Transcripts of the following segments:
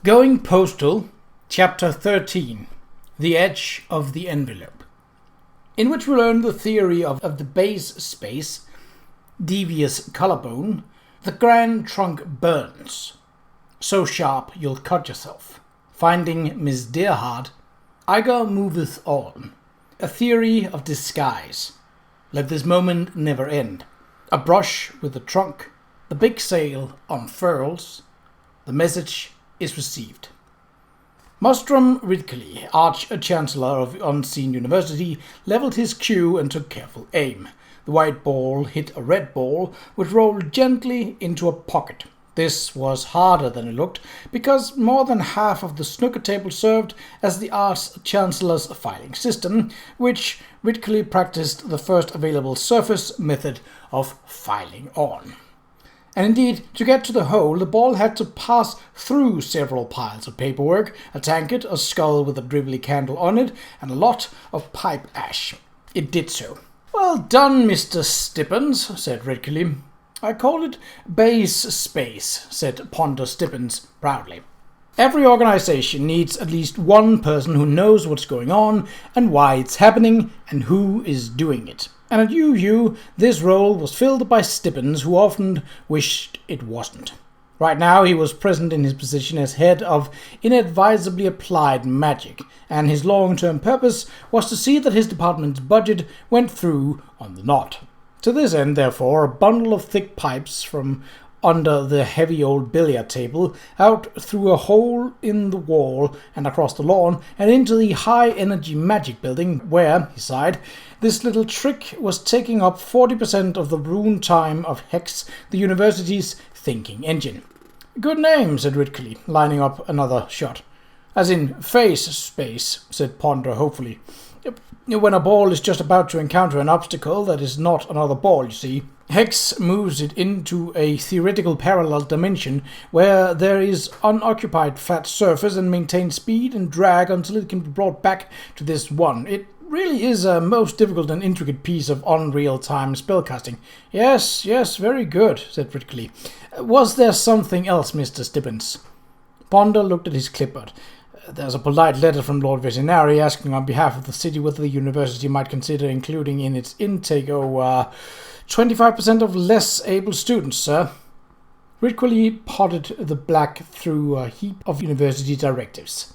Going Postal, Chapter 13, The Edge of the Envelope, in which we learn the theory of the base space, devious collarbone, the grand trunk burns, so sharp you'll cut yourself, finding Miss Dearheart, Iger moveth on, a theory of disguise, let this moment never end, a brush with the trunk, the big sail unfurls, the message is received. Mostrom Ridgely, Arch-Chancellor of Unseen University, levelled his cue and took careful aim. The white ball hit a red ball, which rolled gently into a pocket. This was harder than it looked, because more than half of the snooker table served as the Arch-Chancellor's filing system, which Ridgely practiced the first available surface method of filing on. And indeed, to get to the hole, the ball had to pass through several piles of paperwork, a tankard, a skull with a drivelly candle on it, and a lot of pipe ash. It did so. "Well done, Mr. Stippens," said Ridgely. "I call it base space," said Ponder Stippens proudly. "Every organization needs at least one person who knows what's going on and why it's happening and who is doing it. And at UU, this role was filled by Stippens, who often wished it wasn't. Right now, he was present in his position as head of inadvisably applied magic, and his long-term purpose was to see that his department's budget went through on the knot. To this end, therefore, a bundle of thick pipes from under the heavy old billiard table, out through a hole in the wall and across the lawn, and into the high-energy magic building, where, he sighed, this little trick was taking up 40% of the rune time of Hex, the university's thinking engine." "Good name," said Ridgely, lining up another shot. "As in face space," said Ponder hopefully. "When a ball is just about to encounter an obstacle that is not another ball, you see. Hex moves it into a theoretical parallel dimension where there is unoccupied flat surface and maintains speed and drag until it can be brought back to this one. It really is a most difficult and intricate piece of unreal-time spellcasting." Yes, very good," said Ridgely. "Was there something else, Mr. Stippens?" Ponder looked at his clipboard. "There's a polite letter from Lord Veterinary asking on behalf of the city whether the university might consider including in its intake 25% of less able students, sir." Ridgely potted the black through a heap of university directives.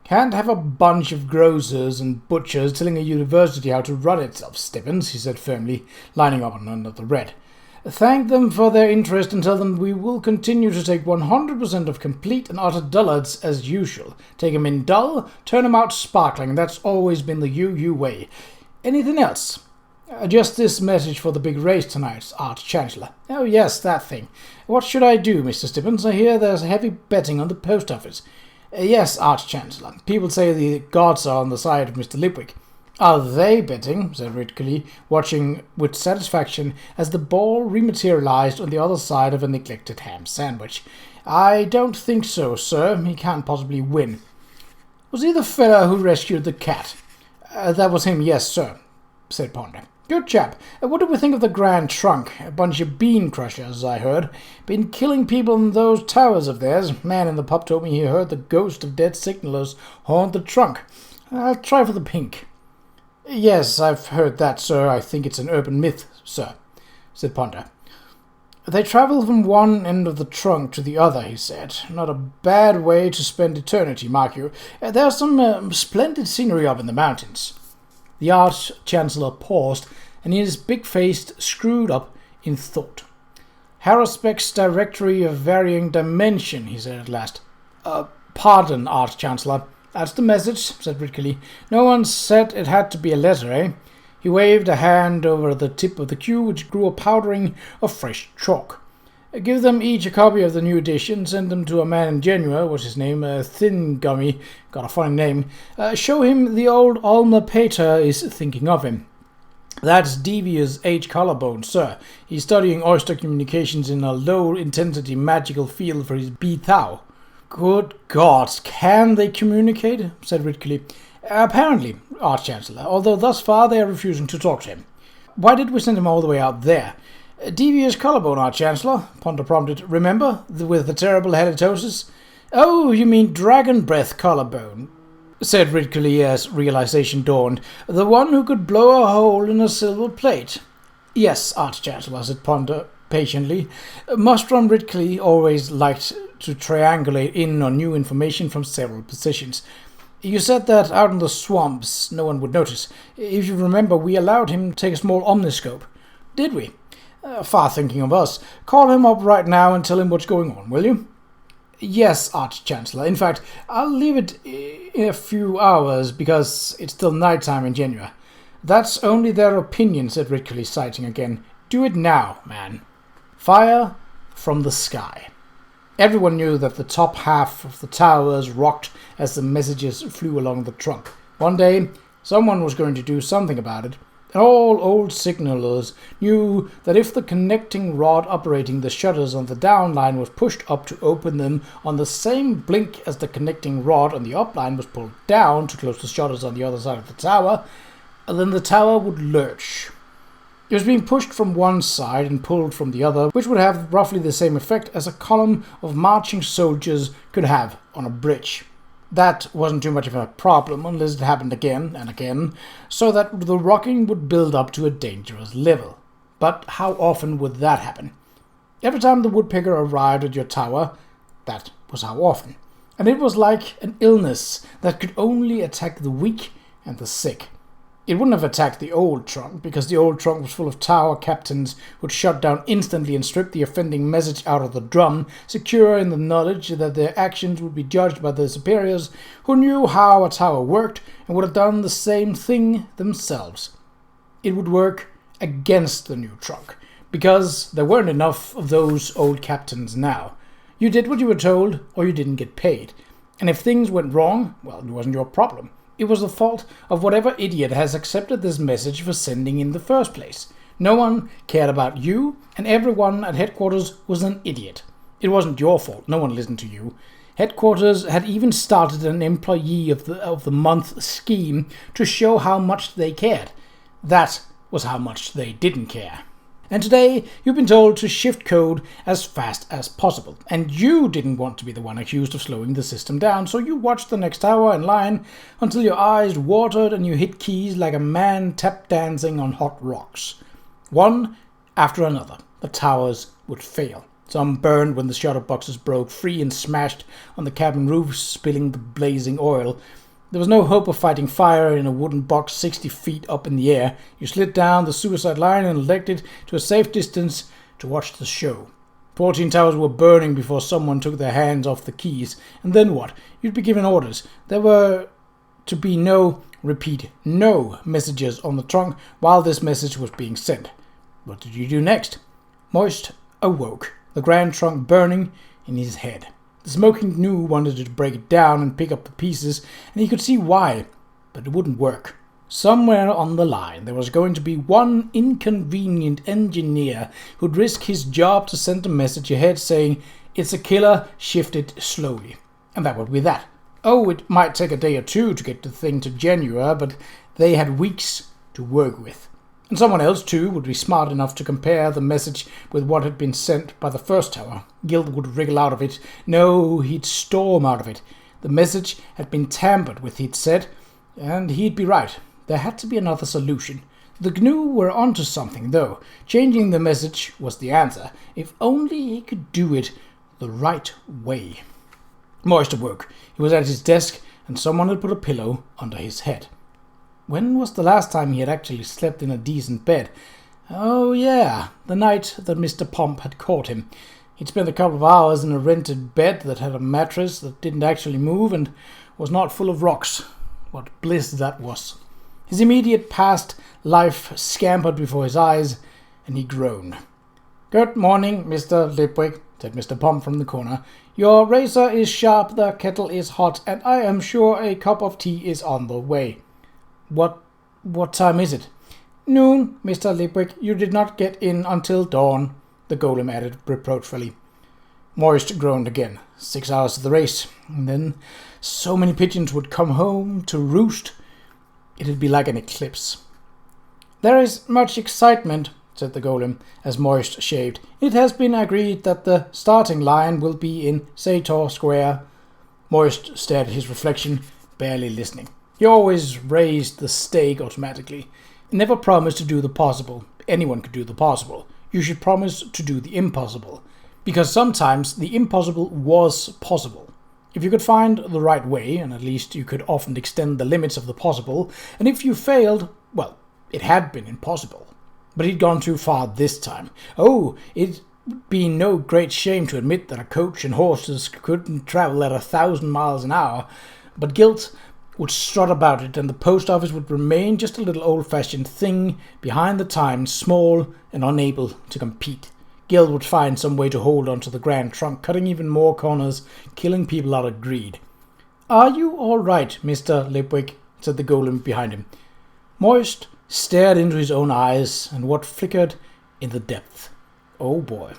"Can't have a bunch of grocers and butchers telling a university how to run itself, Stippens," he said firmly, lining up under the red. "Thank them for their interest and tell them we will continue to take 100% of complete and utter dullards as usual. Take 'em in dull, turn 'em out sparkling. That's always been the UU way. Anything else?" "Just this message for the big race tonight, Arch-Chancellor." "Oh yes, that thing. What should I do, Mr. Stippens? I hear there's heavy betting on the post office." "Yes, Arch-Chancellor. People say the gods are on the side of Mr. Lipwick." "Are they betting?" said Ridgely, watching with satisfaction as the ball rematerialized on the other side of a neglected ham sandwich. "I don't think so, sir. He can't possibly win." "Was he the fellow who rescued the cat?" "That was him, yes, sir," said Ponder. "Good chap. What do we think of the Grand Trunk? A bunch of bean crushers, I heard. Been killing people in those towers of theirs. Man in the pub told me he heard the ghost of dead signalers haunt the trunk. I'll try for the pink." "Yes, I've heard that, sir. I think it's an urban myth, sir," said Ponder. "They travel from one end of the trunk to the other," he said. "Not a bad way to spend eternity, mark you. There's some splendid scenery up in the mountains." The Arch-Chancellor paused, and his big face screwed up in thought. "Haruspeck's Directory of Varying Dimension," he said at last. Pardon, Arch-Chancellor. That's the message," said Ridgely. "No one said it had to be a letter, eh?" He waved a hand over the tip of the cue, which grew a powdering of fresh chalk. "Give them each a copy of the new edition. Send them to a man in Genua. What's his name? Thin Gummy. Got a funny name. Show him the old Alma Pater is thinking of him. That's Devious H. Collarbone, sir. He's studying oyster communications in a low-intensity magical field for his B-Thou." "Good gods, can they communicate?" said Ridgely. "Apparently, Arch-Chancellor, although thus far they are refusing to talk to him." "Why did we send him all the way out there?" "Devious collarbone, Arch-Chancellor," Ponder prompted. "Remember, with the terrible halitosis?" "Oh, you mean Dragon Breath Collarbone," said Ridgely as realization dawned. "The one who could blow a hole in a silver plate." "Yes, Arch-Chancellor," said Ponder patiently. Mustron Ridgely always liked to triangulate in on new information from several positions. "You said that out in the swamps no one would notice. If you remember, we allowed him to take a small omniscope." "Did we? Far thinking of us. Call him up right now and tell him what's going on, will you?" "Yes, Arch-Chancellor. In fact, I'll leave it in a few hours because it's still nighttime in Genua." "That's only their opinion," said Ridgely, sighting again. "Do it now, man." Fire from the sky. Everyone knew that the top half of the towers rocked as the messages flew along the trunk. One day, someone was going to do something about it, and all old signalers knew that if the connecting rod operating the shutters on the down line was pushed up to open them on the same blink as the connecting rod on the up line was pulled down to close the shutters on the other side of the tower, then the tower would lurch. It was being pushed from one side and pulled from the other, which would have roughly the same effect as a column of marching soldiers could have on a bridge. That wasn't too much of a problem unless it happened again and again, so that the rocking would build up to a dangerous level. But how often would that happen? Every time the woodpecker arrived at your tower, that was how often. And it was like an illness that could only attack the weak and the sick. It wouldn't have attacked the old trunk, because the old trunk was full of tower captains who'd shut down instantly and strip the offending message out of the drum, secure in the knowledge that their actions would be judged by their superiors, who knew how a tower worked and would have done the same thing themselves. It would work against the new trunk, because there weren't enough of those old captains now. You did what you were told, or you didn't get paid. And if things went wrong, well, it wasn't your problem. It was the fault of whatever idiot has accepted this message for sending in the first place. No one cared about you, and everyone at headquarters was an idiot. It wasn't your fault. No one listened to you. Headquarters had even started an employee of the month scheme to show how much they cared. That was how much they didn't care. And today, you've been told to shift code as fast as possible. And you didn't want to be the one accused of slowing the system down, so you watched the next tower in line until your eyes watered and you hit keys like a man tap dancing on hot rocks. One after another, the towers would fail. Some burned when the shutter boxes broke free and smashed on the cabin roofs, spilling the blazing oil. There was no hope of fighting fire in a wooden box 60 feet up in the air. You slid down the suicide line and elected to a safe distance to watch the show. 14 towers were burning before someone took their hands off the keys. And then what? You'd be given orders. There were to be no messages on the trunk while this message was being sent. What did you do next? Moist awoke, the grand trunk burning in his head. The smoking gnu wanted to break it down and pick up the pieces, and he could see why, but it wouldn't work. Somewhere on the line there was going to be one inconvenient engineer who'd risk his job to send a message ahead saying, "It's a killer, shift it slowly." And that would be that. Oh, it might take a day or two to get the thing to Genua, but they had weeks to work with. And someone else, too, would be smart enough to compare the message with what had been sent by the first tower. Guild would wriggle out of it. No, he'd storm out of it. The message had been tampered with, he'd said, and he'd be right. There had to be another solution. The GNU were onto something, though. Changing the message was the answer, if only he could do it the right way. Moist awoke. He was at his desk, and someone had put a pillow under his head. When was the last time he had actually slept in a decent bed? Oh yeah, the night that Mr. Pomp had caught him. He'd spent a couple of hours in a rented bed that had a mattress that didn't actually move and was not full of rocks. What bliss that was. His immediate past life scampered before his eyes, and he groaned. "Good morning, Mr. Lipwick," said Mr. Pomp from the corner. "Your razor is sharp, the kettle is hot, and I am sure a cup of tea is on the way." What time is it?" "Noon, Mr. Lipwick. You did not get in until dawn," the golem added reproachfully. Moist groaned again. 6 hours of the race. And then so many pigeons would come home to roost. It'd be like an eclipse. "There is much excitement," said the golem, as Moist shaved. "It has been agreed that the starting line will be in Sator Square." Moist stared at his reflection, barely listening. He always raised the stake automatically. Never promised to do the possible. Anyone could do the possible. You should promise to do the impossible. Because sometimes the impossible was possible. If you could find the right way, and at least you could often extend the limits of the possible, and if you failed, well, it had been impossible. But he'd gone too far this time. Oh, it'd be no great shame to admit that a coach and horses couldn't travel at 1,000 miles an hour, but guilt would strut about it, and the post office would remain just a little old-fashioned thing behind the times, small and unable to compete. Guilt would find some way to hold onto the grand trunk, cutting even more corners, killing people out of greed. "Are you all right, Mr. Lipwick?" said the golem behind him. Moist stared into his own eyes and what flickered in the depth. "Oh boy."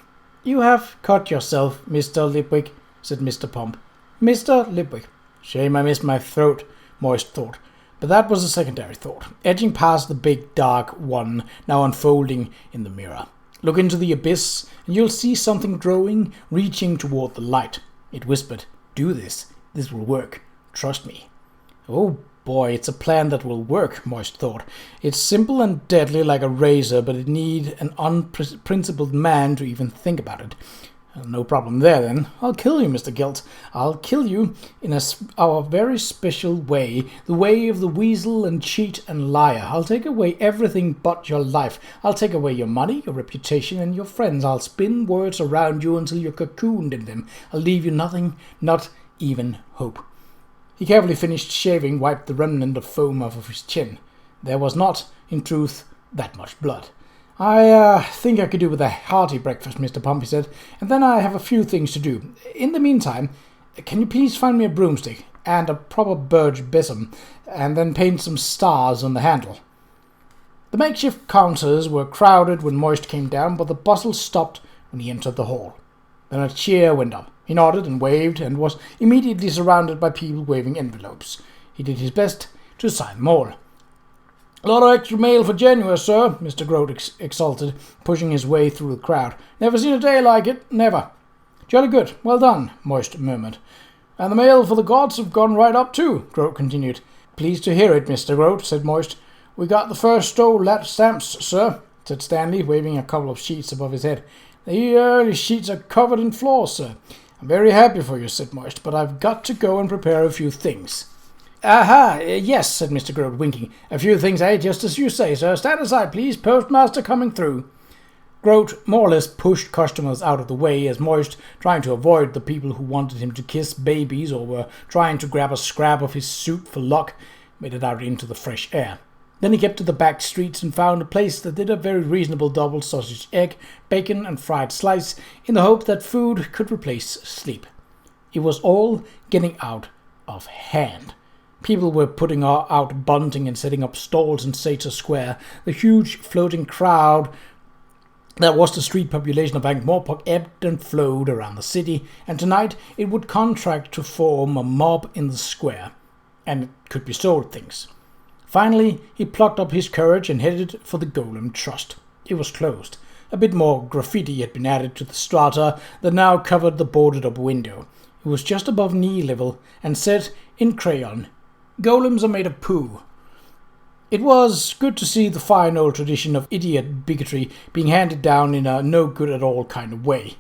"You have cut yourself, Mr. Lipwick," said Mr. Pump. "Mr. Lipwick." Shame I missed my throat, Moist thought. But that was a secondary thought, edging past the big dark one now unfolding in the mirror. "Look into the abyss, and you'll see something growing, reaching toward the light." It whispered, "Do this. This will work. Trust me." Oh boy, it's a plan that will work, Moist thought. It's simple and deadly like a razor, but it need an unprincipled man to even think about it. No problem there, then. I'll kill you, Mr. Guilt. I'll kill you in our very special way, the way of the weasel and cheat and liar. I'll take away everything but your life. I'll take away your money, your reputation, and your friends. I'll spin words around you until you're cocooned in them. I'll leave you nothing, not even hope. He carefully finished shaving, wiped the remnant of foam off of his chin. There was not, in truth, that much blood. "I think I could do with a hearty breakfast, Mr. Pump," he said, "and then I have a few things to do. In the meantime, can you please find me a broomstick and a proper birch besom, and then paint some stars on the handle?" The makeshift counters were crowded when Moist came down, but the bustle stopped when he entered the hall. Then a cheer went up. He nodded and waved, and was immediately surrounded by people waving envelopes. He did his best to sign them all. "A lot of extra mail for January, sir," Mr. Grote exulted, pushing his way through the crowd. "Never seen a day like it, never." "Jolly good, well done," Moist murmured. "And the mail for the gods have gone right up too," Grote continued. "Pleased to hear it, Mr. Grote," said Moist. "We got the first stow stamps, sir," said Stanley, waving a couple of sheets above his head. "The early sheets are covered in flaws, sir." "I'm very happy for you," said Moist, "but I've got to go and prepare a few things." "Aha, yes," said Mr. Grote, winking. "A few things, just as you say, sir. Stand aside, please. Postmaster coming through." Grote more or less pushed customers out of the way as Moist, trying to avoid the people who wanted him to kiss babies or were trying to grab a scrap of his suit for luck, made it out into the fresh air. Then he kept to the back streets and found a place that did a very reasonable double sausage egg, bacon and fried slice in the hope that food could replace sleep. It was all getting out of hand. People were putting out bunting and setting up stalls in Sator Square. The huge floating crowd that was the street population of Ankh-Morpork ebbed and flowed around the city, and tonight it would contract to form a mob in the square, and it could be sold things. Finally, he plucked up his courage and headed for the Golem Trust. It was closed. A bit more graffiti had been added to the strata that now covered the boarded-up window. It was just above knee level and said in crayon, "Golems are made of poo." It was good to see the fine old tradition of idiot bigotry being handed down in a no-good-at-all kind of way.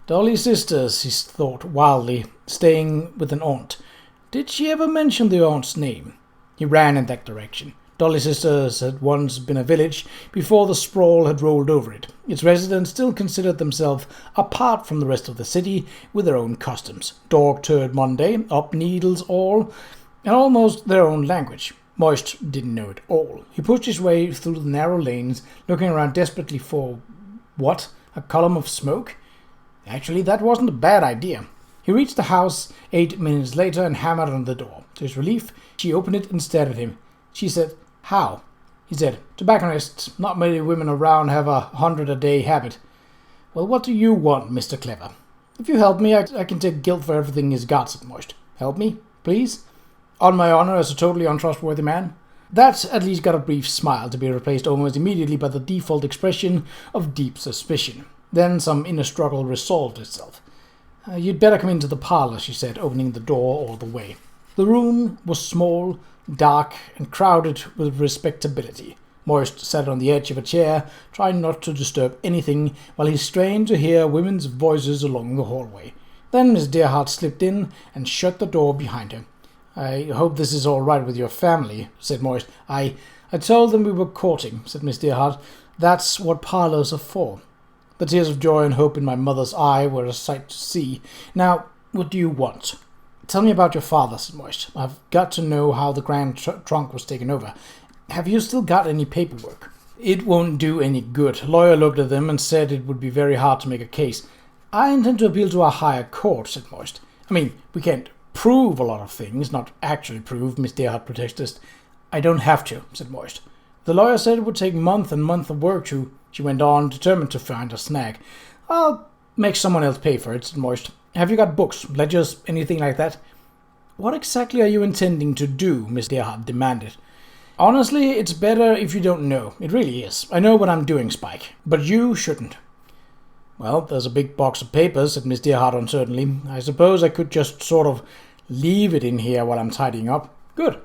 Dolly Sisters, he thought wildly, staying with an aunt. Did she ever mention the aunt's name? He ran in that direction. Dolly Sisters had once been a village before the sprawl had rolled over it. Its residents still considered themselves apart from the rest of the city with their own customs. Dog-turd Monday, up needles all, and almost their own language. Moist didn't know it all. He pushed his way through the narrow lanes, looking around desperately for, what, a column of smoke? Actually, that wasn't a bad idea. He reached the house 8 minutes later and hammered on the door. To his relief, she opened it and stared at him. She said, "How?" He said, "Tobacconists. Not many women around have 100-a-day habit." "Well, what do you want, Mr. Clever?" "If you help me, I can take guilt for everything he's got," said Moist. "Help me, please?" "On my honor as a totally untrustworthy man." That at least got a brief smile, to be replaced almost immediately by the default expression of deep suspicion. Then some inner struggle resolved itself. You'd better come into the parlour, she said, opening the door all the way. The room was small, dark, and crowded with respectability. Moist sat on the edge of a chair, trying not to disturb anything, while he strained to hear women's voices along the hallway. Then Miss Dearheart slipped in and shut the door behind her. "I hope this is all right with your family," said Moist. I told them we were courting," said Miss Dearheart. "That's what parlours are for." The tears of joy and hope in my mother's eye were a sight to see. "Now, what do you want?" "Tell me about your father," said Moist. "I've got to know how the Grand Trunk was taken over. Have you still got any paperwork?" "It won't do any good. A lawyer looked at them and said it would be very hard to make a case." "I intend to appeal to a higher court," said Moist. "I mean, we can't prove a lot of things, not actually prove," Miss Dearheart protested. "I don't have to," said Moist. "The lawyer said it would take month and month of work to," she went on, determined to find a snag. "I'll make someone else pay for it," said Moist. "Have you got books, ledgers, anything like that?" "What exactly are you intending to do?" Miss Dearheart demanded. "Honestly, it's better if you don't know. It really is. I know what I'm doing, Spike. But you shouldn't." "Well, there's a big box of papers," said Miss Dearheart uncertainly. "I suppose I could just sort of leave it in here while I'm tidying up." "Good.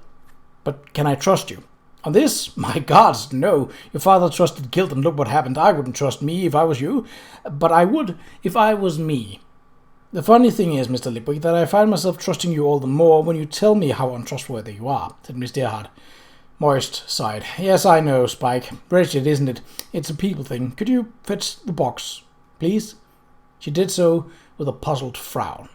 But can I trust you?" "On this? My gods, no. Your father trusted guilt, and look what happened. I wouldn't trust me if I was you. But I would if I was me. The funny thing is, Mr. Lipwick, that I find myself trusting you all the more when you tell me how untrustworthy you are," said Miss Dearheart. Moist sighed. "Yes, I know, Spike. Wretched, isn't it? It's a people thing. Could you fetch the box, please?" She did so with a puzzled frown.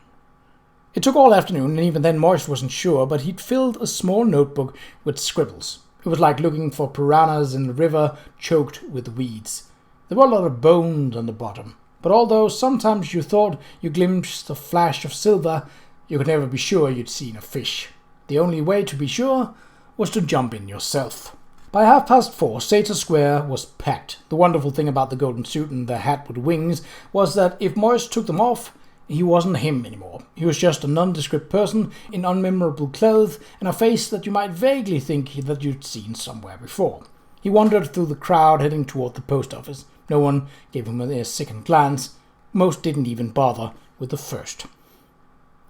It took all afternoon, and even then Moist wasn't sure, but he'd filled a small notebook with scribbles. It was like looking for piranhas in the river choked with weeds. There were a lot of bones on the bottom, but although sometimes you thought you glimpsed a flash of silver, you could never be sure you'd seen a fish. The only way to be sure was to jump in yourself. By 4:30, Sator Square was packed. The wonderful thing about the golden suit and the hat with wings was that if Moist took them off, he wasn't him anymore. He was just a nondescript person in unmemorable clothes and a face that you might vaguely think that you'd seen somewhere before. He wandered through the crowd heading toward the post office. No one gave him a second glance. Most didn't even bother with the first.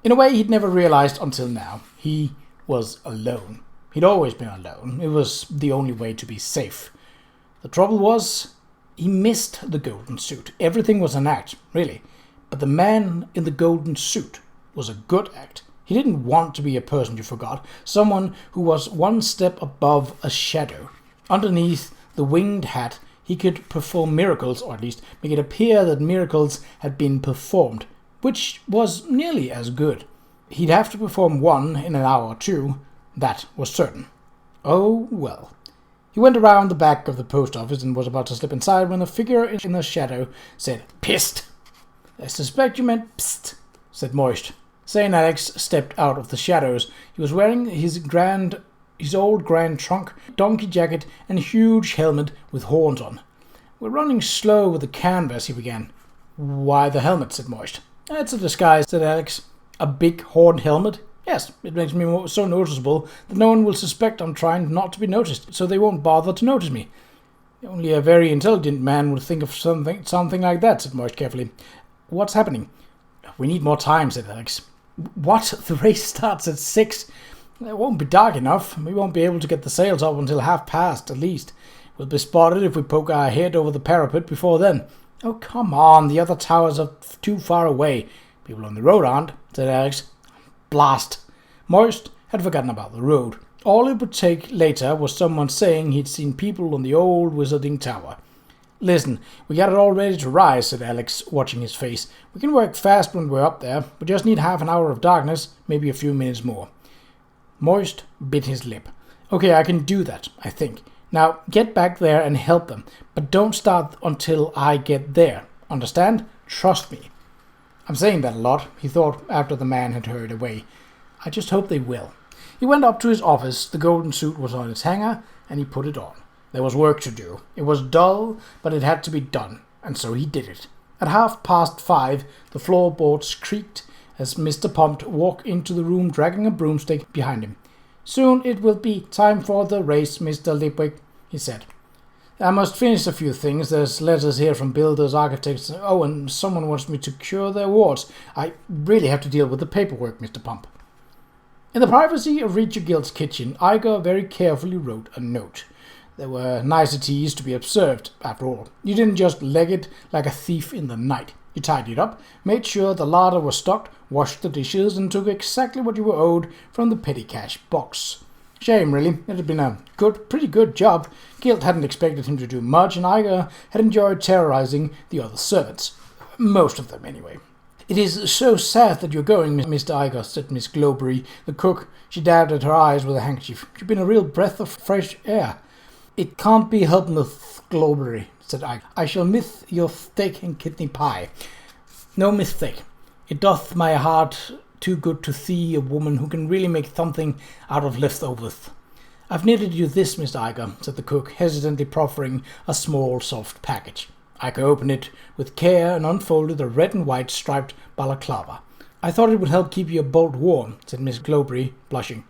In a way he'd never realized until now. He was alone. He'd always been alone. It was the only way to be safe. The trouble was, he missed the golden suit. Everything was an act, really. But the man in the golden suit was a good act. He didn't want to be a person you forgot, someone who was one step above a shadow. Underneath the winged hat, he could perform miracles, or at least make it appear that miracles had been performed, which was nearly as good. He'd have to perform one in an hour or two. That was certain. Oh, well. He went around the back of the post office and was about to slip inside when a figure in the shadow said, "Psst." "I suspect you meant psst," said Moist. St. Alex stepped out of the shadows. He was wearing his old Grand Trunk, donkey jacket, and huge helmet with horns on. "We're running slow with the canvas," he began. "Why the helmet?" said Moist. "It's a disguise," said Alex. "A big horned helmet?" "Yes, it makes me so noticeable that no one will suspect I'm trying not to be noticed, so they won't bother to notice me." "Only a very intelligent man would think of something like that," said Moist carefully. "What's happening?" "We need more time," said Alex. "What? The race starts at 6. It won't be dark enough. We won't be able to get the sails up until past at least. We'll be spotted if we poke our head over the parapet before then." "Oh, come on. The other towers are too far away." "People on the road aren't," said Alex. Blast. Moist had forgotten about the road. All it would take later was someone saying he'd seen people on the old wizarding tower. "Listen, we got it all ready to rise," said Alex, watching his face. "We can work fast when we're up there. We just need half an hour of darkness, maybe a few minutes more." Moist bit his lip. "Okay, I can do that, I think. Now, get back there and help them, but don't start until I get there. Understand? Trust me." "I'm saying that a lot," he thought after the man had hurried away. "I just hope they will." He went up to his office. The golden suit was on its hanger, and he put it on. There was work to do. It was dull, but it had to be done, and so he did it. At 5:30, the floorboards creaked as Mr. Pumped walked into the room dragging a broomstick behind him. "Soon it will be time for the race, Mr. Lipwick," he said. I must finish a few things. There's letters here from builders, architects. Oh, and someone wants me to cure their wards. I really have to deal with the paperwork, Mr. Pump. In the privacy of Reacher Guild's kitchen, Iger very carefully wrote a note. There were niceties to be observed, after all. You didn't just leg it like a thief in the night. You tidied it up, made sure the larder was stocked, washed the dishes, and took exactly what you were owed from the petty cash box. Shame, really. It had been a pretty good job. Guild hadn't expected him to do much, and Iger had enjoyed terrorizing the other servants. Most of them, anyway. "It is so sad that you're going, Mr. Iger," said Miss Glowberry, the cook. She dabbed at her eyes with a handkerchief. "You've been a real breath of fresh air." "It can't be helped, Miss Glowberry," said Iger. "I shall miss your steak and kidney pie." "No mistake. It doth my heart too good to see a woman who can really make something out of leftovers." "I've knitted you this, Mr. Iger," said the cook, hesitantly proffering a small, soft package. Iger opened it with care and unfolded a red and white striped balaclava. "I thought it would help keep your bolt warm," said Miss Glowberry, blushing.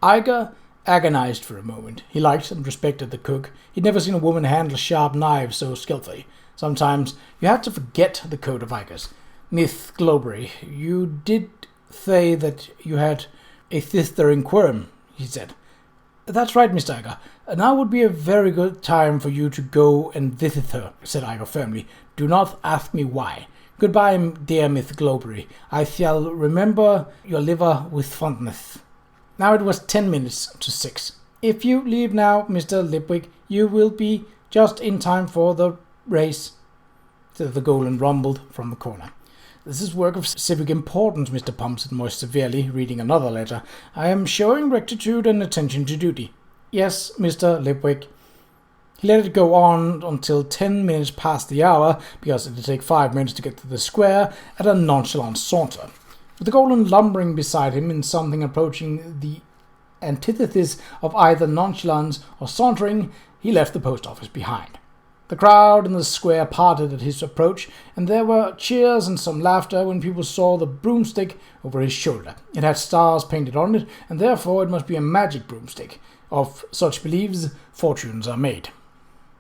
Iger agonized for a moment. He liked and respected the cook. He'd never seen a woman handle sharp knives so skillfully. Sometimes you have to forget the code of Iger's. "Miss Glowberry, you did say that you had a sister in Quirm," he said. "That's right, Mr. Iger. Now would be a very good time for you to go and visit her," said Iger firmly. "Do not ask me why. Goodbye, dear Miss Glowberry. I shall remember your liver with fondness." Now it was 10 minutes to 6. "If you leave now, Mr. Lipwick, you will be just in time for the race," said the Golem rumbled from the corner. "This is work of civic importance, Mr. Pump," said Moist severely, reading another letter. "I am showing rectitude and attention to duty." "Yes, Mr. Lipwick." He let it go on until 10 minutes past the hour, because it would take 5 minutes to get to the square at a nonchalant saunter. With the Golem lumbering beside him in something approaching the antithesis of either nonchalance or sauntering, he left the post office behind. The crowd in the square parted at his approach, and there were cheers and some laughter when people saw the broomstick over his shoulder. It had stars painted on it, and therefore it must be a magic broomstick. Of such beliefs, fortunes are made.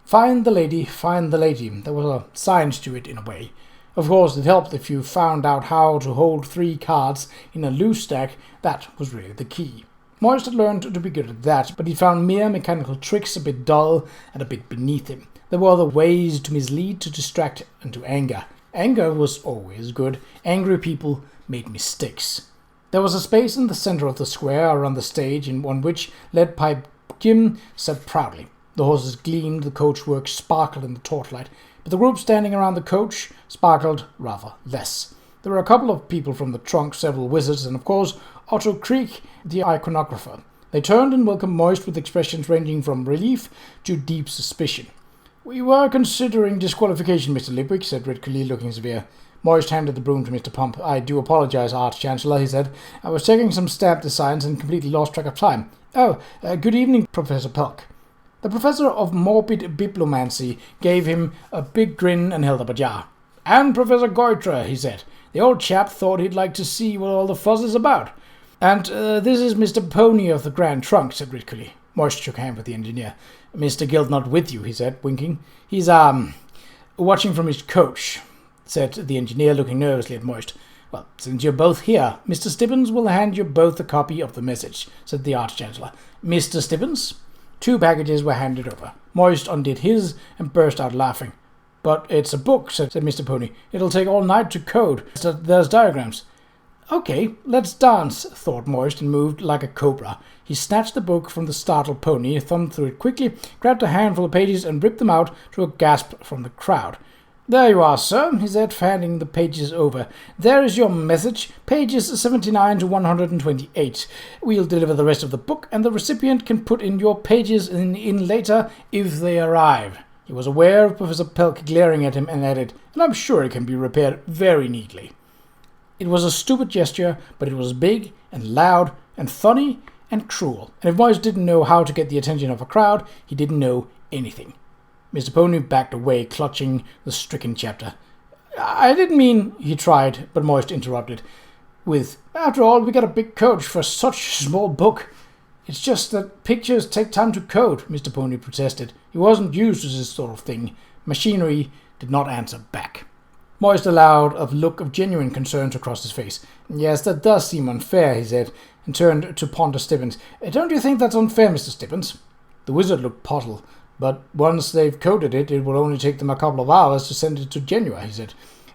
Find the lady, find the lady. There was a science to it in a way. Of course, it helped if you found out how to hold 3 cards in a loose stack. That was really the key. Moist had learned to be good at that, but he found mere mechanical tricks a bit dull and a bit beneath him. There were other ways to mislead, to distract, and to anger. Anger was always good. Angry people made mistakes. There was a space in the center of the square around the stage, on which Lead Pipe Jim sat proudly. The horses gleamed, the coachwork sparkled in the torchlight, but the group standing around the coach sparkled rather less. There were a couple of people from the trunk, several wizards, and of course Otto Creek, the iconographer. They turned and welcomed Moist with expressions ranging from relief to deep suspicion. "We were considering disqualification, Mr. Lipwick," said Ridcully, looking severe. Moist handed the broom to Mr. Pump. "I do apologize, Arch-Chancellor," he said. "I was checking some stamp designs and completely lost track of time. Good evening, Professor Pelk." The professor of morbid bibliomancy gave him a big grin and held up a jar. "And Professor Goitre," he said. "The old chap thought he'd like to see what all the fuss is about." "And this is Mr. Pony of the Grand Trunk," said Ridcully. Moist shook hands with the engineer. "Mr. Guild not with you," he said, winking. "He's, watching from his coach," said the engineer, looking nervously at Moist. "Well, since you're both here, Mr. Stibbins will hand you both a copy of the message," said the Arch-Chancellor. "Mr. Stibbins?" 2 packages were handed over. Moist undid his and burst out laughing. "But it's a book," said Mr. Pony. "It'll take all night to code. So there's diagrams." "Okay, let's dance," thought Moist, and moved like a cobra. He snatched the book from the startled pony, thumbed through it quickly, grabbed a handful of pages, and ripped them out to a gasp from the crowd. "There you are, sir," he said, handing the pages over. "There is your message, pages 79 to 128. We'll deliver the rest of the book, and the recipient can put in your pages in later if they arrive." He was aware of Professor Pelk glaring at him and added, "And I'm sure it can be repaired very neatly." It was a stupid gesture, but it was big and loud and funny and cruel, and if Moist didn't know how to get the attention of a crowd, he didn't know anything. Mr. Pony backed away, clutching the stricken chapter. "I didn't mean," he tried, but Moist interrupted with, "After all, we got a big coach for such a small book." It's just that pictures take time to code, Mr. Pony protested. He wasn't used to this sort of thing. Machinery did not answer back. Moist allowed a look of genuine concern to cross his face. Yes, that does seem unfair, he said, and turned to ponder Stibbins. Don't you think that's unfair, Mr. Stibbins? The wizard looked puzzled. But once they've coded it, it will only take them a couple of hours to send it to Genua, he said.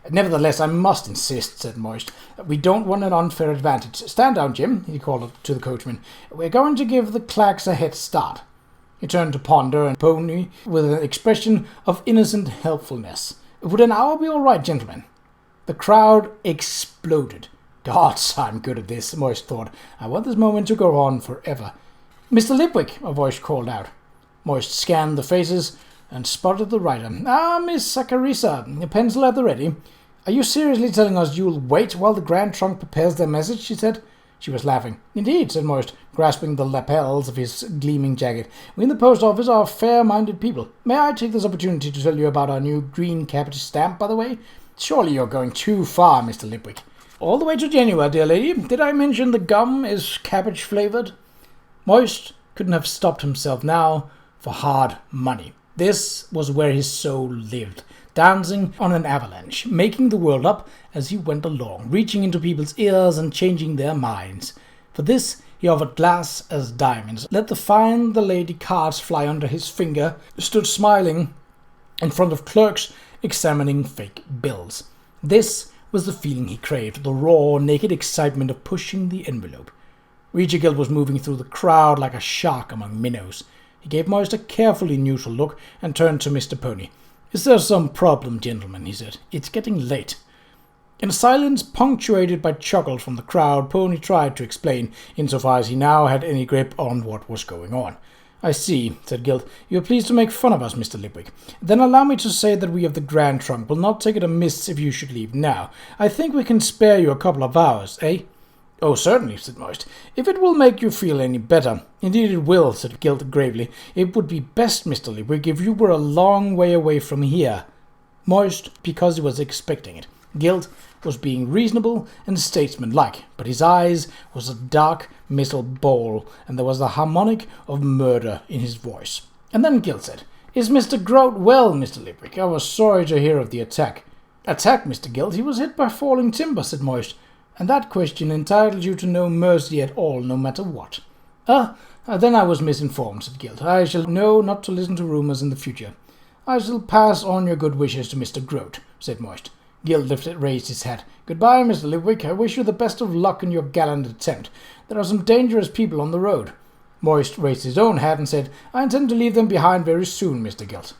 Nevertheless, I must insist, said Moist. We don't want an unfair advantage. Stand down, Jim, he called to the coachman. We're going to give the Clacks a head start. He turned to Ponder and Pony with an expression of innocent helpfulness. Would an hour be all right, gentlemen? The crowd exploded. Gods, I'm good at this, Moist thought. I want this moment to go on forever. Mr. Lipwick, a voice called out. Moist scanned the faces and spotted the writer. Miss Saccharissa, a pencil at the ready. Are you seriously telling us you'll wait while the Grand Trunk prepares their message, she said. She was laughing. Indeed, said Moist, grasping the lapels of his gleaming jacket. We in the post office are fair-minded people. May I take this opportunity to tell you about our new green cabbage stamp, by the way? Surely you're going too far, Mr. Lipwick. All the way to Genua, dear lady. Did I mention the gum is cabbage-flavoured? Moist couldn't have stopped himself now for hard money. This was where his soul lived, dancing on an avalanche, making the world up as he went along, reaching into people's ears and changing their minds. For this he offered glass as diamonds, let the lady cards fly under his finger, stood smiling in front of clerks examining fake bills. This was the feeling he craved, the raw, naked excitement of pushing the envelope. Regigild was moving through the crowd like a shark among minnows. He gave Moist a carefully neutral look and turned to Mr. Pony. Is there some problem, gentlemen? He said. It's getting late. In a silence punctuated by chuckle from the crowd, Pony tried to explain, insofar as he now had any grip on what was going on. I see, said Guild. You are pleased to make fun of us, Mr. Lipwick. Then allow me to say that we of the Grand Trunk will not take it amiss if you should leave now. I think we can spare you a couple of hours, eh? Oh, certainly, said Moist. If it will make you feel any better. Indeed it will, said Guild gravely. It would be best, Mr. Lipwick, if you were a long way away from here. Moist, because he was expecting it. Guild was being reasonable and statesmanlike, but his eyes was a dark missile ball, and there was the harmonic of murder in his voice. And then Guild said, Is Mr. Grote well, Mr. Lipwick? I was sorry to hear of the attack. Attack, Mr. Guild? He was hit by falling timber, said Moist. And that question entitled you to no mercy at all, no matter what. Then I was misinformed, said Guild. I shall know not to listen to rumours in the future. I shall pass on your good wishes to Mr. Grote, said Moist. Guild raised his hat. Goodbye, Mr. Lipwick. I wish you the best of luck in your gallant attempt. There are some dangerous people on the road. Moist raised his own hat and said, I intend to leave them behind very soon, Mr. Guild.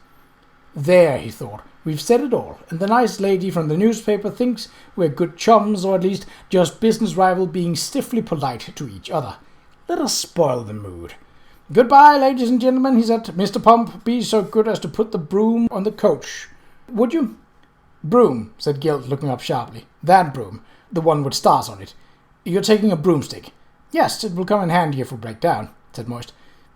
There, he thought, we've said it all, and the nice lady from the newspaper thinks we're good chums, or at least just business rivals being stiffly polite to each other. Let us spoil the mood. Goodbye, ladies and gentlemen, he said. Mr. Pump, be so good as to put the broom on the coach. Would you? Broom, said Guild, looking up sharply. That broom, the one with stars on it. You're taking a broomstick. Yes, it will come in handy if we break down, said Moist.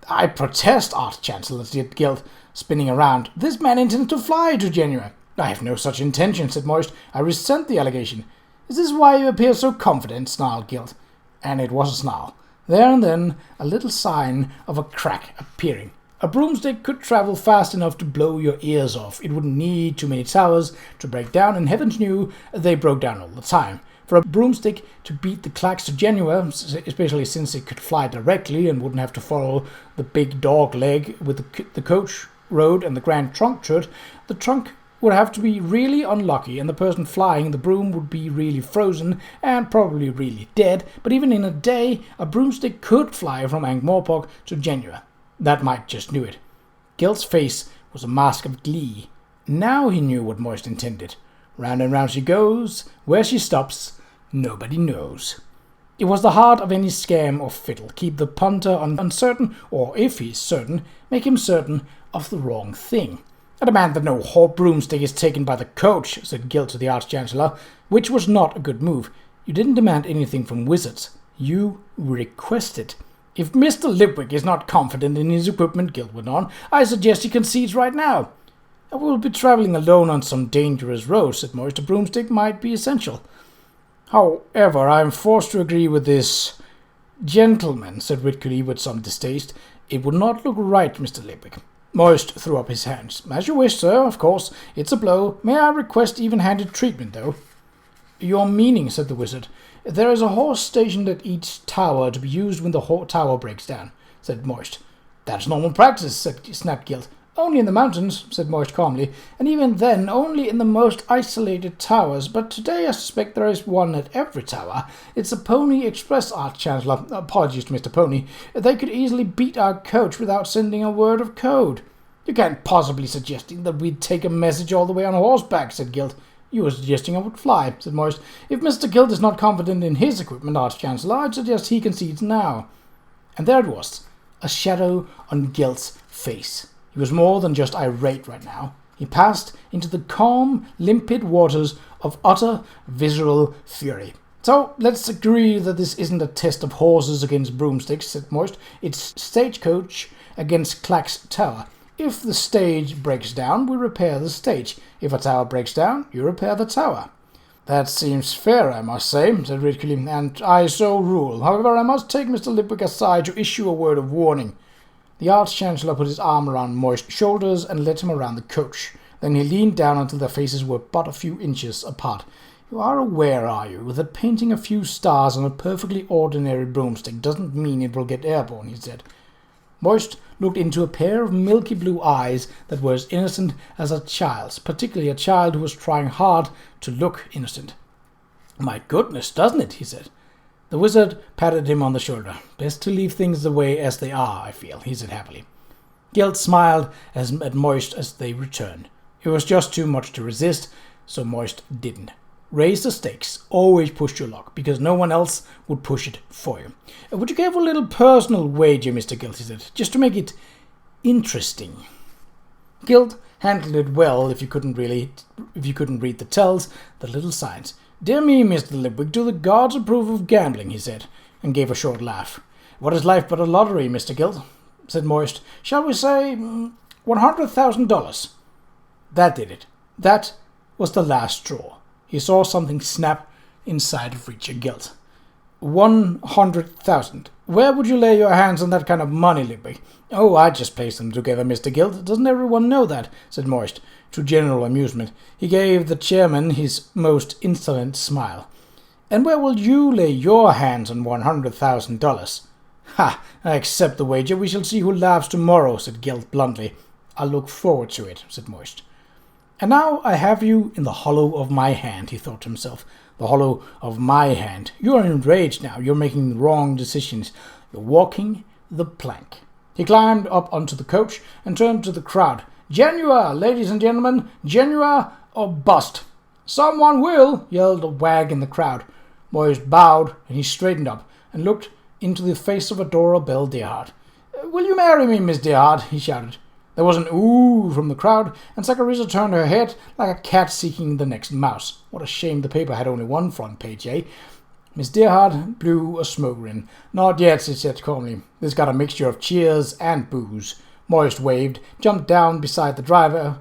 I protest, Arch-Chancellor, said Guild, spinning around. This man intends to fly to Genua. I have no such intention, said Moist. I resent the allegation. Is this why you appear so confident, snarled Guild. And it was a snarl. There and then, a little sign of a crack appearing. A broomstick could travel fast enough to blow your ears off. It wouldn't need too many towers to break down, and heavens knew they broke down all the time. For a broomstick to beat the Clacks to Genua, especially since it could fly directly and wouldn't have to follow the big dog leg with the coach road and the Grand Trunk church, the trunk would have to be really unlucky, and the person flying the broom would be really frozen and probably really dead. But even in a day, a broomstick could fly from Ankh-Morpork to Genua. That might just do it. Guild's face was a mask of glee. Now he knew what Moist intended. Round and round she goes. Where she stops, nobody knows. It was the heart of any scam or fiddle. Keep the punter uncertain, or if he's certain, make him certain of the wrong thing. I demand that no broomstick is taken by the coach, said Guild to the Arch-Chancellor, which was not a good move. You didn't demand anything from wizards. You requested. If Mr. Lipwick is not confident in his equipment, Guild went on, I suggest he concedes right now. I will be travelling alone on some dangerous road, said Moist. A broomstick might be essential. However, I am forced to agree with this Gentlemen, said Ridgely with some distaste, it would not look right, Mr. Lipwick. Moist threw up his hands. As you wish, sir, of course. It's a blow. May I request even-handed treatment, though? Your meaning, said the wizard. There is a horse stationed at each tower to be used when the tower breaks down, said Moist. That's normal practice, snapped Gilt. Only in the mountains, said Moist calmly, and even then only in the most isolated towers, but today I suspect there is one at every tower. It's a Pony Express, Arch-Chancellor. Apologies to Mr. Pony. They could easily beat our coach without sending a word of code. You can't possibly suggesting that we'd take a message all the way on horseback, said Gilt. You were suggesting I would fly, said Moist. If Mr. Gilt is not confident in his equipment, Arch-Chancellor, I'd suggest he concedes now. And there it was, a shadow on Gilt's face. He was more than just irate right now. He passed into the calm, limpid waters of utter visceral fury. So, let's agree that this isn't a test of horses against broomsticks, said Moist. It's stagecoach against Clack's tower. If the stage breaks down, we repair the stage. If a tower breaks down, you repair the tower. That seems fair, I must say, said Ridgely, and I so rule. However, I must take Mr. Lipwick aside to issue a word of warning. The Arch-Chancellor put his arm around Moist's shoulders and led him around the coach. Then he leaned down until their faces were but a few inches apart. You are aware, are you, that painting a few stars on a perfectly ordinary broomstick doesn't mean it will get airborne, he said. Moist looked into a pair of milky blue eyes that were as innocent as a child's, particularly a child who was trying hard to look innocent. My goodness, doesn't it? He said. The wizard patted him on the shoulder. Best to leave things the way as they are, I feel, he said happily. Gilt smiled at Moist as they returned. It was just too much to resist, so Moist didn't. Raise the stakes. Always push your luck, because no one else would push it for you. Would you give a little personal wager, Mr. Gilt, he said, just to make it interesting? Gilt handled it well if you couldn't read the tells, the little signs. Dear me, Mr. Lipwick, do the gods approve of gambling, he said, and gave a short laugh. What is life but a lottery, Mr. Gilt? Said Moist. Shall we say $100,000? That did it. That was the last straw. He saw something snap inside of Richard Gilt. 100,000. Where would you lay your hands on that kind of money, Lipwick? Oh, I just placed them together, Mr. Gilt. Doesn't everyone know that? Said Moist. To general amusement, he gave the chairman his most insolent smile. And where will you lay your hands on $100,000? Ha! I accept the wager. We shall see who laughs tomorrow, said Gilt bluntly. I look forward to it, said Moist. And now I have you in the hollow of my hand, he thought to himself. The hollow of my hand. You are enraged now. You're making wrong decisions. You're walking the plank. He climbed up onto the coach and turned to the crowd. Genua, ladies and gentlemen, Genua or bust. Someone will, yelled a wag in the crowd. Moist bowed, and he straightened up and looked into the face of Adora Belle Deerheart. Will you marry me, Miss Deerheart? He shouted. There was an ooh from the crowd, and Saccharissa turned her head like a cat seeking the next mouse. What a shame the paper had only one front page, eh? Miss Deerheart blew a smoke ring. Not yet, she said calmly. This got a mixture of cheers and boos. Moist waved, jumped down beside the driver,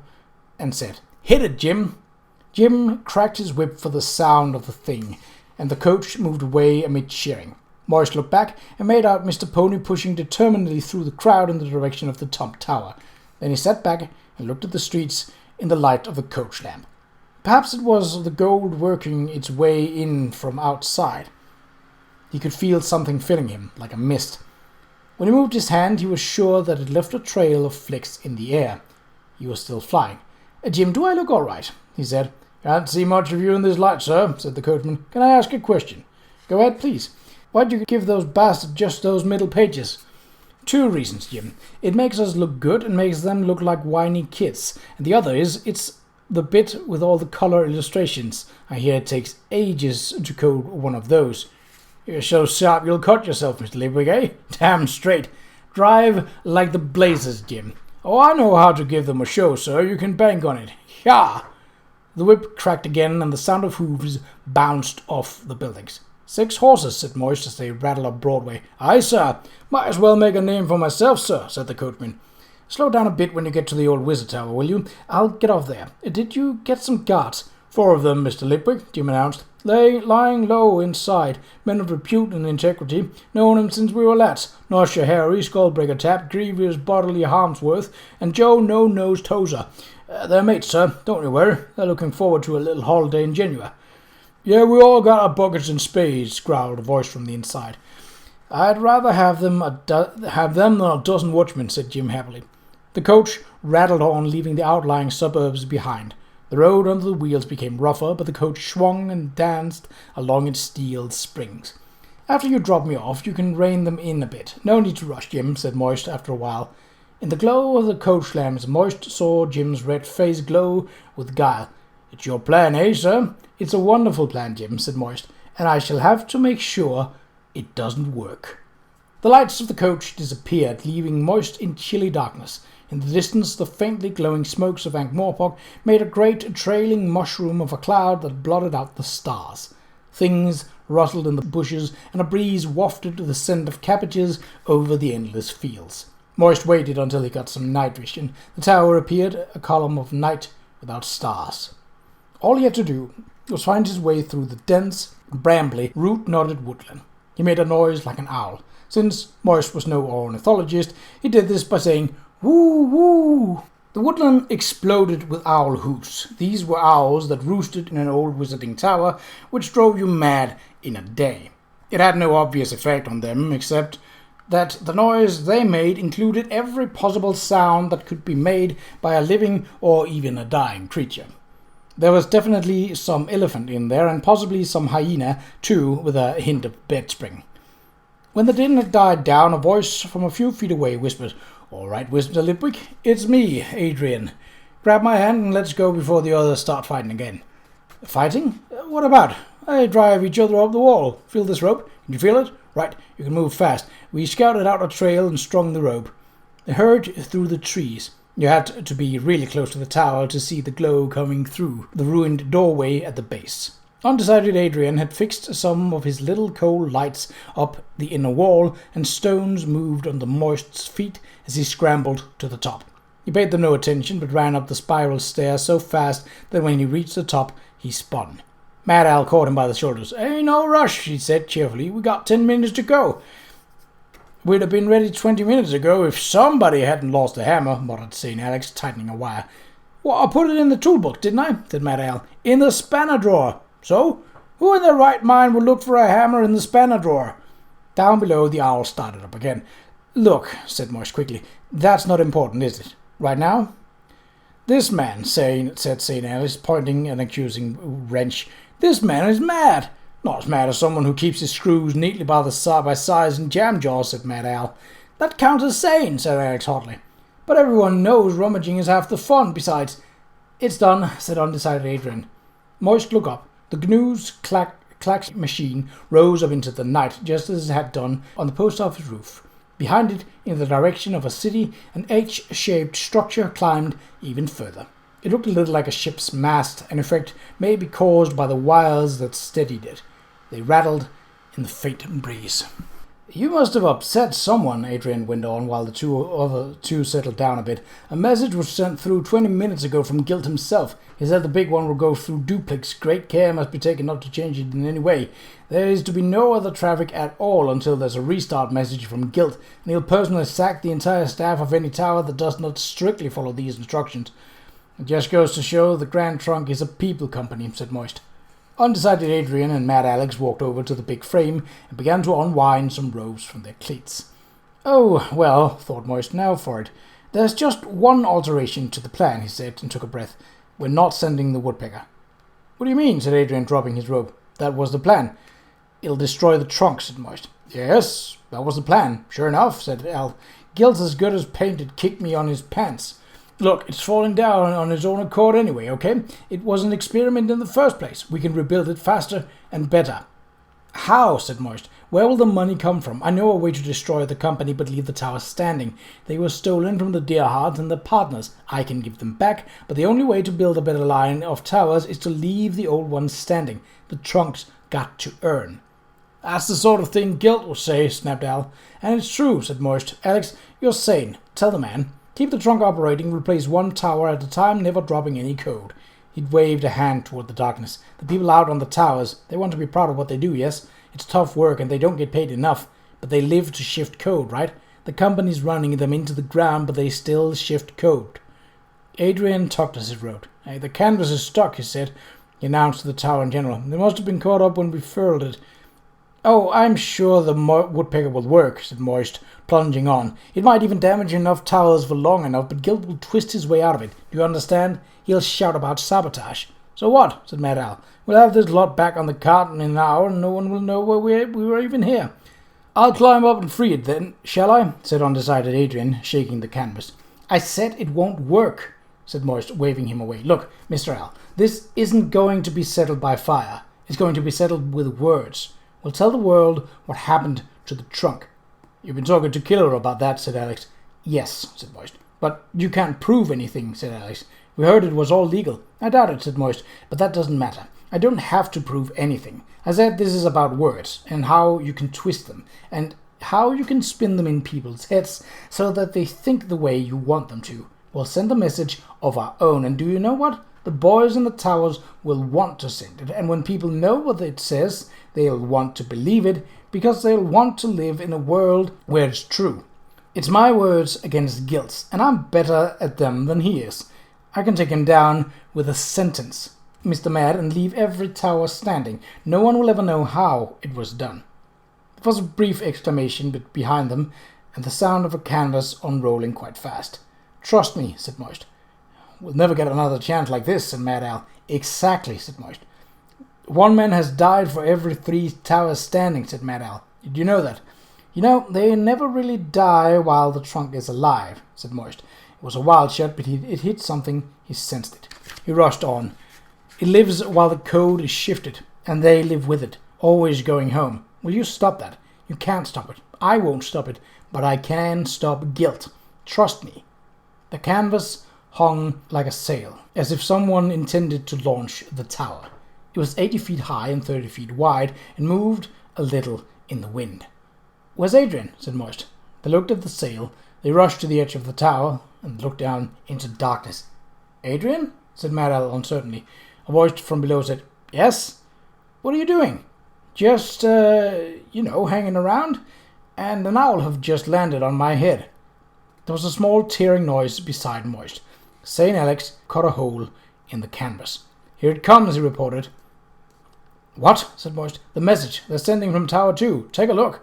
and said, Hit it, Jim! Jim cracked his whip for the sound of the thing, and the coach moved away amid cheering. Moist looked back and made out Mr. Pony pushing determinedly through the crowd in the direction of the top tower. Then he sat back and looked at the streets in the light of the coach lamp. Perhaps it was the gold working its way in from outside. He could feel something filling him, like a mist. When he moved his hand, he was sure that it left a trail of flicks in the air. He was still flying. Jim, do I look all right? He said. Can't see much of you in this light, sir, said the coachman. Can I ask a question? Go ahead, please. Why'd you give those bastards just those middle pages? 2 reasons, Jim. It makes us look good and makes them look like whiny kids. And the other is, it's the bit with all the color illustrations. I hear it takes ages to code one of those. You're so sharp you'll cut yourself, Mr. Lipwick, eh? Damn straight. Drive like the blazes, Jim. Oh, I know how to give them a show, sir. You can bank on it. Yah! The whip cracked again, and the sound of hooves bounced off the buildings. 6 horses, said Moist as they rattled up Broadway. Aye, sir. Might as well make a name for myself, sir, said the coachman. Slow down a bit when you get to the old wizard tower, will you? I'll get off there. Did you get some guards? 4 of them, Mr. Lipwick, Jim announced. Lying low inside, men of repute and integrity, known him since we were lads. Nosher Harry, Skullbreaker Tap, Grievous Bodily Harmsworth, and Joe No-Nose Tozer. They're mates, sir, don't you worry. They're looking forward to a little holiday in Genua. Yeah, we all got our buckets and spades, growled a voice from the inside. I'd rather have them than a dozen watchmen, said Jim happily. The coach rattled on, leaving the outlying suburbs behind. The road under the wheels became rougher, but the coach swung and danced along its steel springs. After you drop me off, you can rein them in a bit. No need to rush, Jim, said Moist after a while. In the glow of the coach lamps, Moist saw Jim's red face glow with guile. It's your plan, eh, sir? It's a wonderful plan, Jim, said Moist, and I shall have to make sure it doesn't work. The lights of the coach disappeared, leaving Moist in chilly darkness. In the distance, the faintly glowing smokes of Ankh-Morpork made a great trailing mushroom of a cloud that blotted out the stars. Things rustled in the bushes, and a breeze wafted the scent of cabbages over the endless fields. Moist waited until he got some night vision. The tower appeared, a column of night without stars. All he had to do was find his way through the dense, brambly, root-knotted woodland. He made a noise like an owl. Since Moist was no ornithologist, he did this by saying, "Woo, woo!" The woodland exploded with owl hoots. These were owls that roosted in an old wizarding tower, which drove you mad in a day. It had no obvious effect on them, except that the noise they made included every possible sound that could be made by a living or even a dying creature. There was definitely some elephant in there, and possibly some hyena, too, with a hint of bedspring. When the din had died down, a voice from a few feet away whispered, "All right, Mr. Lipwick, it's me, Adrian. Grab my hand and let's go before the others start fighting again." "Fighting? What about? I drive each other up the wall. Feel this rope? Can you feel it? Right, you can move fast. We scouted out a trail and strung the rope." They hurried through the trees. You had to be really close to the tower to see the glow coming through the ruined doorway at the base. Undecided Adrian had fixed some of his little coal lights up the inner wall, and stones moved under Moist's feet as he scrambled to the top. He paid them no attention, but ran up the spiral stair so fast that when he reached the top, he spun. Mad Al caught him by the shoulders. "Ain't no rush," she said cheerfully. "We got 10 minutes to go." "We'd have been ready 20 minutes ago if somebody hadn't lost a hammer," muttered St. Alex, tightening a wire. "Well, I put it in the toolbox, didn't I?" said Mad Al. "In the spanner drawer." "So? Who in their right mind would look for a hammer in the spanner drawer?" Down below, the owl started up again. "Look," said Moist quickly, "that's not important, is it? Right now?" "This man," said St. Alice, pointing an accusing wrench, "this man is mad." "Not as mad as someone who keeps his screws neatly by size and jam jaws," said Mad Al. "That counts as sane," said Alex hotly. "But everyone knows rummaging is half the fun. Besides—" "It's done," said undecided Adrian. Moist looked up. The GNU's clack machine rose up into the night, just as it had done on the post office roof. Behind it, in the direction of a city, an H-shaped structure climbed even further. It looked a little like a ship's mast, an effect maybe caused by the wires that steadied it. They rattled in the faint breeze. "You must have upset someone," Adrian went on while the other two settled down a bit. "A message was sent through 20 minutes ago from Gilt himself. He said the big one will go through duplex. Great care must be taken not to change it in any way. There is to be no other traffic at all until there's a restart message from Gilt, and he'll personally sack the entire staff of any tower that does not strictly follow these instructions." "It just goes to show the Grand Trunk is a people company," said Moist. Undecided Adrian and Mad Alex walked over to the big frame and began to unwind some ropes from their cleats. "Oh, well," thought Moist, "now for it. There's just one alteration to the plan," he said, and took a breath. "We're not sending the woodpecker." "What do you mean?" said Adrian, dropping his rope. "That was the plan." "It'll destroy the trunk," said Moist. "Yes, that was the plan. Sure enough," said Al. "Gilt's as good as painted kicked me on his pants. Look, it's falling down on its own accord anyway, okay? It was an experiment in the first place. We can rebuild it faster and better." "How?" said Moist. "Where will the money come from? I know a way to destroy the company but leave the tower standing. They were stolen from the Deerhards and their partners. I can give them back, but the only way to build a better line of towers is to leave the old ones standing. The trunk's got to earn." "That's the sort of thing Gilt will say," snapped Al. "And it's true," said Moist. "Alex, you're sane. Tell the man. Keep the trunk operating, replace one tower at a time, never dropping any code. He'd waved a hand toward the darkness. "The people out on the towers, they want to be proud of what they do, yes? It's tough work and they don't get paid enough, but they live to shift code, right? The company's running them into the ground, but they still shift code." Adrian talked as he wrote. "Hey, the canvas is stuck," he said. He announced to the tower in general. "They must have been caught up when we furled it." "Oh, I'm sure the woodpecker will work," said Moist, plunging on. "It might even damage enough towers for long enough, but Guilt will twist his way out of it. Do you understand? He'll shout about sabotage." "So what?" said Mad Al. "We'll have this lot back on the cart in an hour, and no one will know we were even here." "I'll climb up and free it then, shall I?" said undecided Adrian, shaking the canvas. "I said it won't work," said Moist, waving him away. "Look, Mr. Al, this isn't going to be settled by fire. It's going to be settled with words. We'll tell the world what happened to the trunk." "You've been talking to Killer about that," said Alex. "Yes," said Moist. "But you can't prove anything," said Alex. "We heard it was all legal." "I doubt it," said Moist, "but that doesn't matter. I don't have to prove anything. I said this is about words, and how you can twist them, and how you can spin them in people's heads so that they think the way you want them to. We'll send a message of our own, and do you know what? The boys in the towers will want to send it, and when people know what it says, they'll want to believe it, because they'll want to live in a world where it's true. It's my words against Guilt's, and I'm better at them than he is. I can take him down with a sentence, Mr. Mad, and leave every tower standing. No one will ever know how it was done." There was a brief exclamation behind them, and the sound of a canvas unrolling quite fast. "Trust me," said Moist. "We'll never get another chance like this," said Mad Al. "Exactly," said Moist. "One man has died for every 3 towers standing," said Mad Al. "Did you know that?" "You know, they never really die while the trunk is alive," said Moist. It was a wild shot, but it hit something. He sensed it. He rushed on. "It lives while the code is shifted, and they live with it, always going home. Will you stop that? You can't stop it. I won't stop it, but I can stop Guilt. Trust me." The canvas hung like a sail, as if someone intended to launch the tower. It was 80 feet high and 30 feet wide, and moved a little in the wind. "Where's Adrian?" said Moist. They looked at the sail. They rushed to the edge of the tower and looked down into darkness. "Adrian?" said Mad Al uncertainly. A voice from below said, "Yes?" "What are you doing?" "Just, hanging around, and an owl have just landed on my head." There was a small tearing noise beside Moist. St. Alex cut a hole in the canvas. "Here it comes," he reported. "What?" said Moist. "The message. They're sending from Tower 2. Take a look."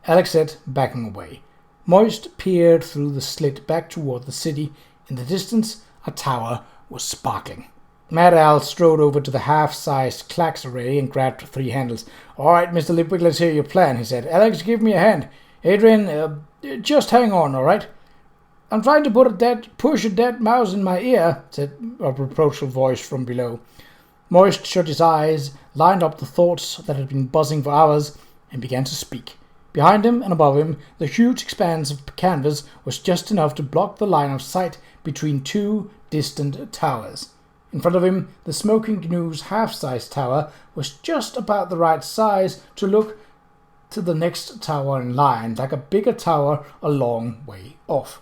Alex said, backing away. Moist peered through the slit back toward the city. In the distance, a tower was sparkling. Mad Al strode over to the half-sized clacks array and grabbed 3 handles. "All right, Mr. Lipwick, let's hear your plan," he said. "Alex, give me a hand. Adrian, just hang on, all right?" "I'm trying to push a dead mouse in my ear," said a reproachful voice from below. Moist shut his eyes, lined up the thoughts that had been buzzing for hours, and began to speak. Behind him and above him, the huge expanse of canvas was just enough to block the line of sight between 2 distant towers. In front of him, the Smoking Canoe's half-sized tower was just about the right size to look to the next tower in line, like a bigger tower a long way off.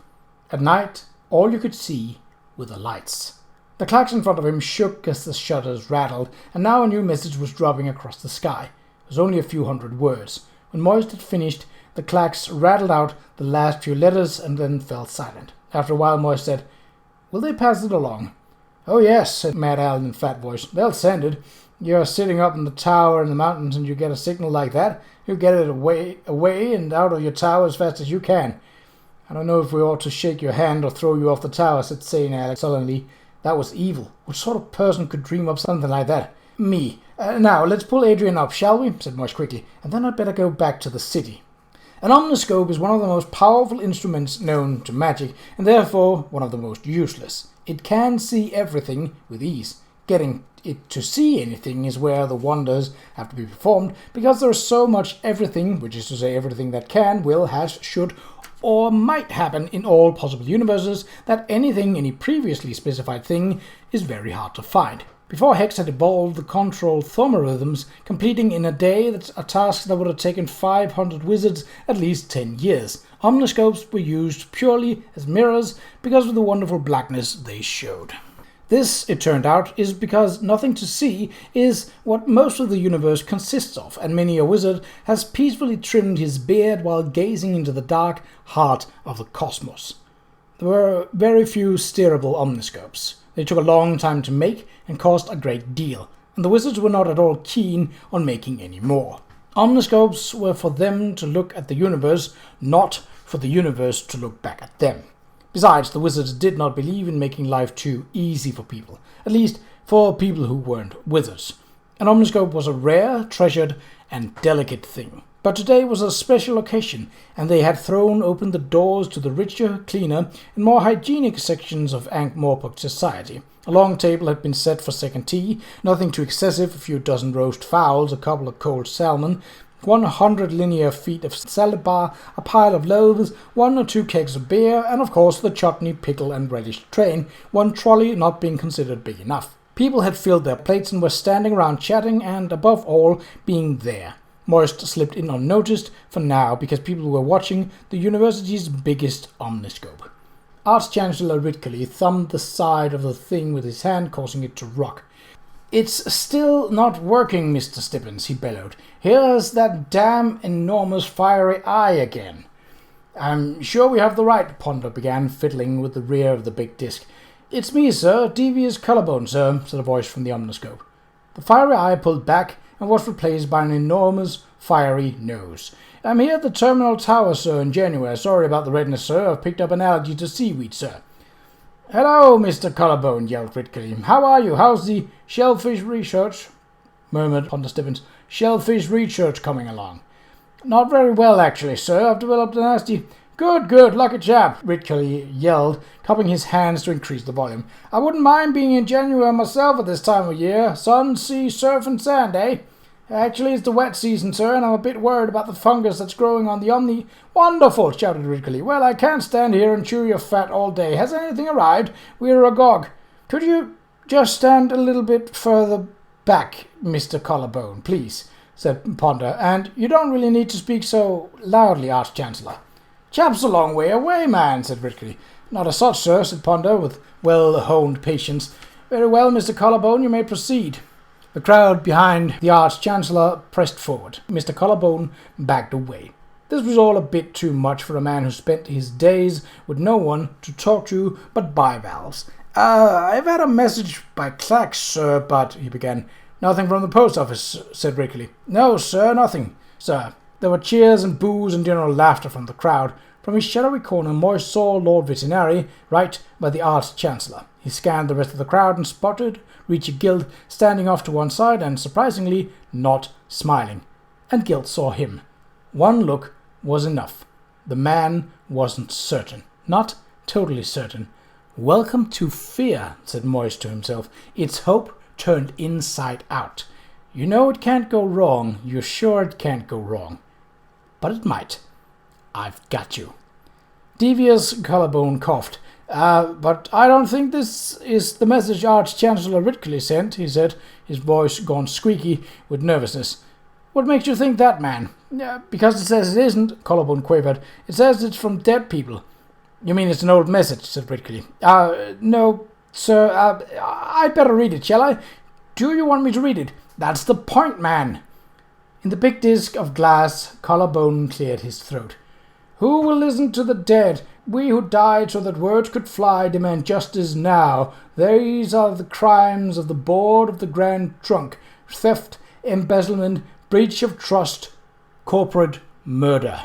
At night, all you could see were the lights. The clacks in front of him shook as the shutters rattled, and now a new message was dropping across the sky. It was only a few hundred words. When Moist had finished, the clacks rattled out the last few letters and then fell silent. After a while, Moist said, "Will they pass it along?" "Oh yes," said Mad Al in a fat voice. "They'll send it. You're sitting up in the tower in the mountains and you get a signal like that. You get it away and out of your tower as fast as you can." "I don't know if we ought to shake your hand or throw you off the tower," said St. Alex sullenly. That was evil. What sort of person could dream up something like that? "Me. Now, let's pull Adrian up, shall we?" said Moist quickly. "And then I'd better go back to the city." An omniscope is one of the most powerful instruments known to magic, and therefore one of the most useless. It can see everything with ease. Getting it to see anything is where the wonders have to be performed, because there is so much everything, which is to say everything that can, will, has, should, or might happen in all possible universes, that any previously specified thing is very hard to find. Before Hex had evolved the control thaumarisms, completing in a day a task that would have taken 500 wizards at least 10 years. Omniscopes were used purely as mirrors because of the wonderful blackness they showed. This, it turned out, is because nothing to see is what most of the universe consists of, and many a wizard has peacefully trimmed his beard while gazing into the dark heart of the cosmos. There were very few steerable omniscopes. They took a long time to make and cost a great deal, and the wizards were not at all keen on making any more. Omniscopes were for them to look at the universe, not for the universe to look back at them. Besides, the wizards did not believe in making life too easy for people, at least for people who weren't wizards. An omniscope was a rare, treasured, and delicate thing. But today was a special occasion, and they had thrown open the doors to the richer, cleaner, and more hygienic sections of Ankh-Morpork society. A long table had been set for second tea, nothing too excessive, a few dozen roast fowls, a couple of cold salmon, 100 linear feet of salad bar, a pile of loaves, 1 or 2 kegs of beer, and of course the chutney, pickle, and relish train, one trolley not being considered big enough. People had filled their plates and were standing around chatting and, above all, being there. Moist slipped in unnoticed for now because people were watching the university's biggest omniscope. Arch-Chancellor Ridcully thumbed the side of the thing with his hand, causing it to rock. "It's still not working, Mr. Stippens," he bellowed. "Here's that damn enormous fiery eye again." "I'm sure we have the right," Ponder began, fiddling with the rear of the big disc. "It's me, sir, Devious Collarbone, sir," said a voice from the omniscope. The fiery eye pulled back and was replaced by an enormous fiery nose. "I'm here at the terminal tower, sir, in January. Sorry about the redness, sir. I've picked up an allergy to seaweed, sir." "Hello, Mr. Collarbone," yelled Ridcully. "How are you? How's the shellfish research?" murmured Ponder Stippens. "Shellfish research coming along?" "Not very well, actually, sir. I've developed a nasty—" Good, lucky chap," Ridcully yelled, cupping his hands to increase the volume. "I wouldn't mind being in January myself at this time of year. Sun, sea, surf, and sand, eh? Actually, it's the wet season, sir, and I'm a bit worried about the fungus that's growing on the Omni—" "Wonderful," shouted Ridcully. "Well, I can't stand here and chew your fat all day. Has anything arrived? We're agog." "Could you just stand a little bit further back, Mr. Collarbone, please?" said Ponder. "And you don't really need to speak so loudly, Arch-Chancellor." "Chap's a long way away, man," said Ridcully. "Not as such, sir," said Ponder, with well-honed patience. "Very well, Mr. Collarbone, you may proceed." The crowd behind the Arch-Chancellor pressed forward. Mr. Collarbone backed away. This was all a bit too much for a man who spent his days with no one to talk to but bivalves. "I've had a message by Clax, sir, but—" he began. "Nothing from the post office," said Ridcully. "No, sir, nothing, sir." There were cheers and boos and general laughter from the crowd. From his shadowy corner, Moist saw Lord Vetinari right by the Arch-Chancellor. He scanned the rest of the crowd and spotted Reachy Guild standing off to one side and, surprisingly, not smiling. And Guild saw him. One look was enough. The man wasn't certain. Not totally certain. "Welcome to fear," said Moist to himself. "It's hope turned inside out. You know it can't go wrong. You're sure it can't go wrong. But it might. I've got you." Devious Collarbone coughed. But I don't think this is the message Arch-Chancellor Ridcully sent," he said, his voice gone squeaky with nervousness. "What makes you think that, man?" "Because it says it isn't," Collarbone quavered. "It says it's from dead people." "You mean it's an old message?" said Ridcully. No, sir. I'd better read it, shall I?" "Do you want me to read it?" "That's the point, man." In the big disc of glass, Collarbone cleared his throat. "Who will listen to the dead? We who died so that words could fly demand justice now. These are the crimes of the Board of the Grand Trunk: theft, embezzlement, breach of trust, corporate murder."